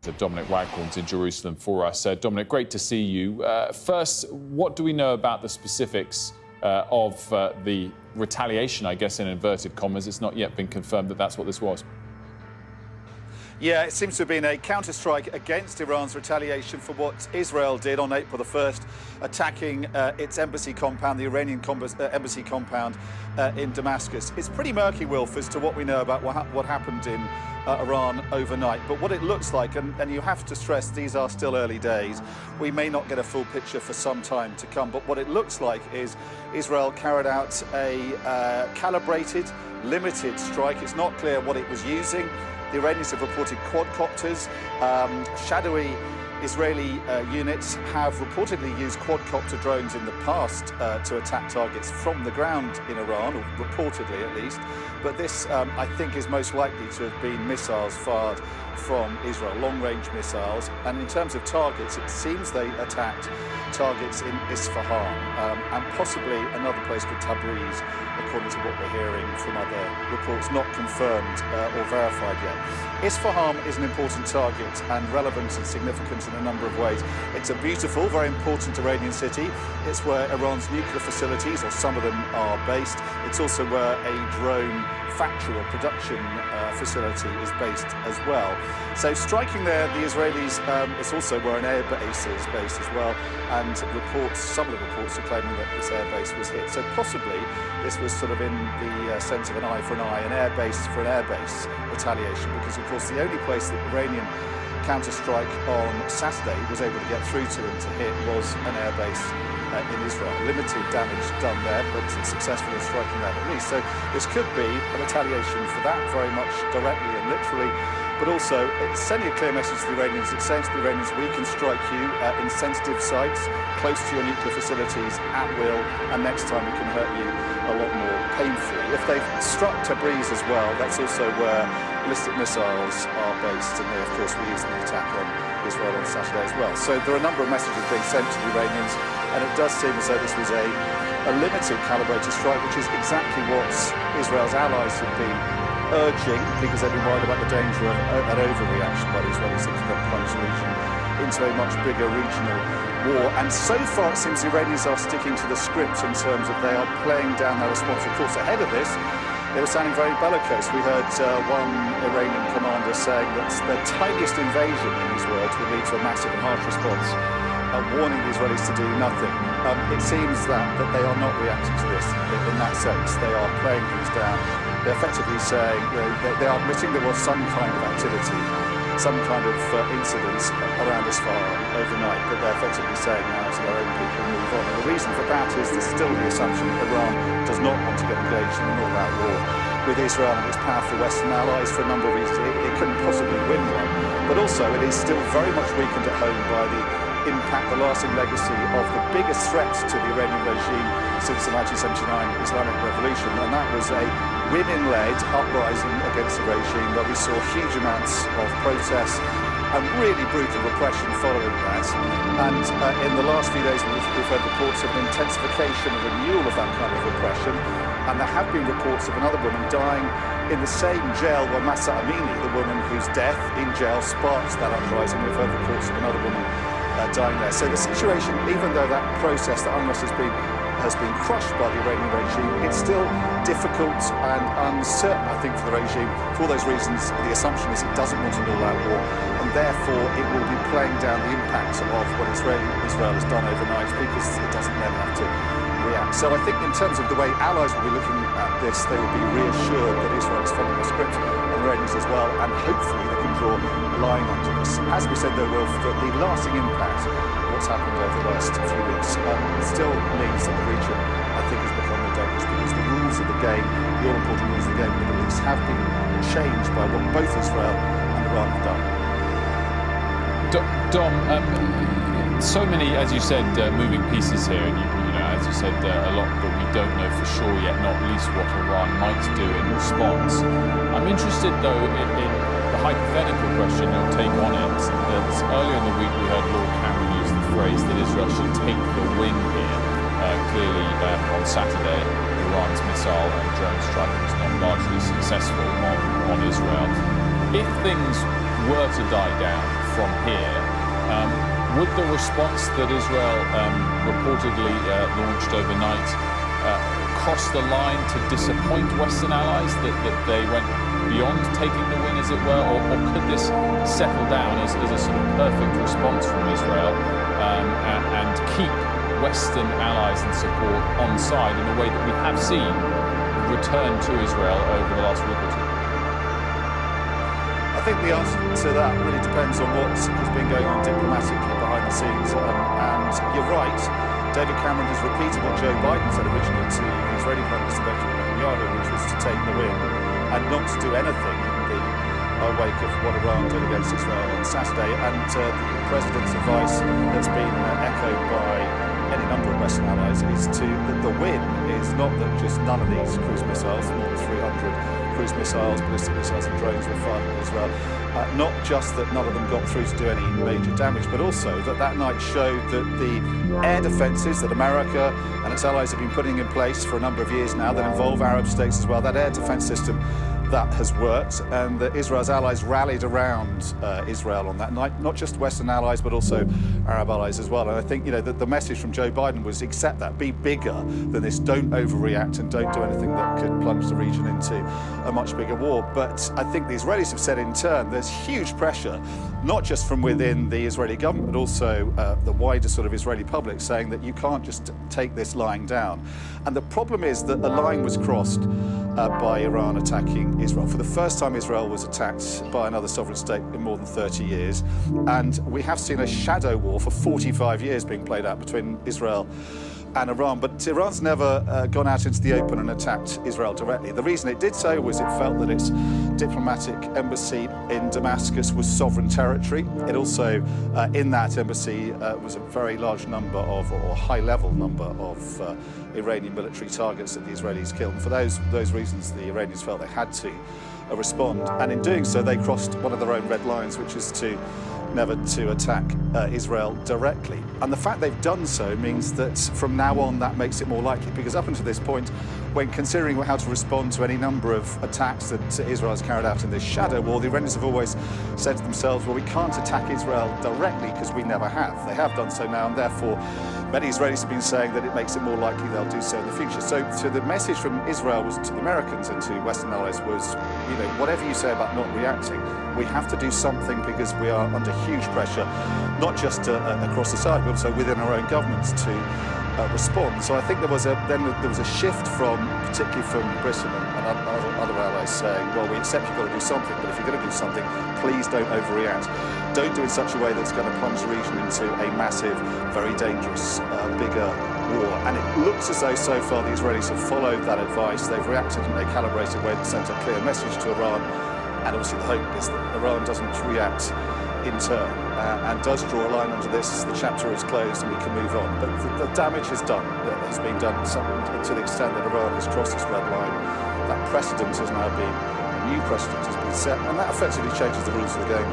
Dominic Waghorn's in Jerusalem for us. Dominic, great to see you. First, what do we know about the specifics of the retaliation, I guess, in inverted commas? It's not yet been confirmed that that's what this was. Yeah, it seems to have been a counter-strike against Iran's retaliation for what Israel did on April the 1st, attacking its embassy compound, the Iranian embassy compound in Damascus. It's pretty murky, Wilf, as to what we know about what happened in Iran overnight. But what it looks like, and you have to stress these are still early days, we may not get a full picture for some time to come, but what it looks like is Israel carried out a calibrated, limited strike. It's not clear what it was using. The Iranians have reported quadcopters. Shadowy Israeli units have reportedly used quadcopter drones in the past to attack targets from the ground in Iran, or reportedly at least. But this, I think, is most likely to have been missiles fired from Israel, long-range missiles. And in terms of targets, it seems they attacked targets in Isfahan and possibly another place called Tabriz, according to what we're hearing from other reports, not confirmed or verified yet. Isfahan is an important target and relevant and significant in a number of ways. It's a beautiful, very important Iranian city. It's where Iran's nuclear facilities, or some of them, are based. It's also where a drone factory or production facility is based as well. So striking there, the Israelis, it's also where an air base is based as well, and some of the reports are claiming that this air base was hit. So possibly this was sort of in the sense of an eye for an eye, an air base for an air base retaliation, because of course the only place that Iranian counter-strike on Saturday was able to get through to and to hit was an air base in Israel. Limited damage done there, but successful in striking that at least. So this could be a retaliation for that, very much directly and literally, but also it's sending a clear message to the Iranians. It's saying to the Iranians, we can strike you in sensitive sites, close to your nuclear facilities at will, and next time we can hurt you a lot more painfully. If they've struck Tabriz as well, that's also where ballistic missiles are based, and they of course were used in the attack on Israel on Saturday as well. So there are a number of messages being sent to the Iranians, and it does seem as though this was a limited calibrated strike, which is exactly what Israel's allies have been urging, because they've been worried about the danger of an overreaction by the Israelis, thinking they'll plunge the region into a much bigger regional war. And so far it seems the Iranians are sticking to the script in terms of they are playing down their response. Of course, ahead of this, they were sounding very bellicose. We heard one Iranian commander saying that the tiniest invasion, in his words, would lead to a massive and harsh response, warning the Israelis to do nothing. It seems that they are not reacting to this in that sense. They are playing things down. They're effectively saying, they are admitting there was some kind of activity, some kind of incidents around Isfahan overnight, but they're effectively saying now to their own people move on. And the reason for that is there's still the assumption that Iran does not want to get engaged in an all-out war with Israel and its powerful Western allies for a number of reasons. It couldn't possibly win one, but also it is still very much weakened at home by the impact, the lasting legacy of the biggest threat to the Iranian regime since the 1979 Islamic Revolution, and that was a women-led uprising against the regime where we saw huge amounts of protests and really brutal repression following that. And in the last few days we've heard reports of an intensification and renewal of that kind of repression, and there have been reports of another woman dying in the same jail where Mahsa Amini, the woman whose death in jail sparked that uprising. We've heard reports of another woman dying there. So the situation, even though that process, that unrest has been crushed by the Iranian regime, it's still difficult and uncertain, I think, for the regime. For all those reasons, the assumption is it doesn't want an all-out war, and therefore it will be playing down the impact of what Israel has done overnight, because it doesn't then have to react. So I think in terms of the way allies will be looking at this, they will be reassured that Israel is following the script, and the Iranians as well, and hopefully they can draw a line under this. As we said, though, Wilf, that the lasting impact of what's happened over the last few weeks still means that the region, I think, has become more dangerous, because the rules of the game, the all-important rules of the game in the Middle East, have been changed by what both Israel and Iran have done. Dom, so many, as you said, moving pieces here, and as you said, a lot that we don't know for sure yet, not least what Iran might do in response. I'm interested, though, in the hypothetical question, your take on it, that earlier in the week we heard Lord Cameron use the phrase that Israel should take the win here. Clearly, on Saturday, Iran's missile and drone strike was not largely successful on Israel. If things were to die down from here. Would the response that Israel reportedly launched overnight cross the line to disappoint Western allies, that they went beyond taking the win, as it were, or could this settle down as a sort of perfect response from Israel and keep Western allies and support on side in a way that we have seen return to Israel over the last week or two? I think the answer to that really depends on what has been going on diplomatically behind the scenes. And you're right, David Cameron has repeated what Joe Biden said originally to the Israeli Prime Minister Benjamin Netanyahu, which was to take the win and not to do anything in the wake of what Iran did against Israel on Saturday. And the President's advice that's been echoed by any number of Western allies is that the win is not that just none of these cruise missiles, more than 300 cruise missiles, ballistic missiles and drones were fired at Israel. Not just that none of them got through to do any major damage, but also that night showed that the air defences that America and its allies have been putting in place for a number of years now that involve Arab states as well, that air defence system, that has worked, and that Israel's allies rallied around Israel on that night, not just Western allies, but also Arab allies as well. And I think, that the message from Joe Biden was accept that, be bigger than this, don't overreact and don't do anything that could plunge the region into a much bigger war. But I think the Israelis have said in turn, there's huge pressure, not just from within the Israeli government, but also the wider sort of Israeli public, saying that you can't just take this lying down. And the problem is that the line was crossed by Iran attacking Israel. For the first time, Israel was attacked by another sovereign state in more than 30 years. And we have seen a shadow war for 45 years being played out between Israel and Iran. But Iran's never gone out into the open and attacked Israel directly. The reason it did so was it felt that its diplomatic embassy in Damascus was sovereign territory. It also, in that embassy, was a very large number of, or high-level number of Iranian military targets that the Israelis killed. And for those reasons, the Iranians felt they had to respond. And in doing so, they crossed one of their own red lines, which is never to attack Israel directly. And the fact they've done so means that from now on that makes it more likely, because up until this point, when considering how to respond to any number of attacks that Israel has carried out in this shadow war, the Iranians have always said to themselves, well, we can't attack Israel directly because we never have. They have done so now, and therefore many Israelis have been saying that it makes it more likely they'll do so in the future. So the message from Israel was to the Americans and to Western allies was, whatever you say about not reacting, we have to do something because we are under huge pressure, not just across the side, but also within our own governments to respond. So I think there was a shift particularly from Britain and other allies saying, well, we accept you've got to do something, but if you're going to do something, please don't overreact. Don't do it in such a way that's going to plunge the region into a massive, very dangerous, bigger war. And it looks as though so far the Israelis have followed that advice. They've reacted in a calibrated way that sent a clear message to Iran. And obviously the hope is that Iran doesn't react in turn and does draw a line under this. The chapter is closed and we can move on. But the damage is done. It has been done to the extent that Iran has crossed its red line. That precedent has now been, a new precedent has been set, and that effectively changes the rules of the game.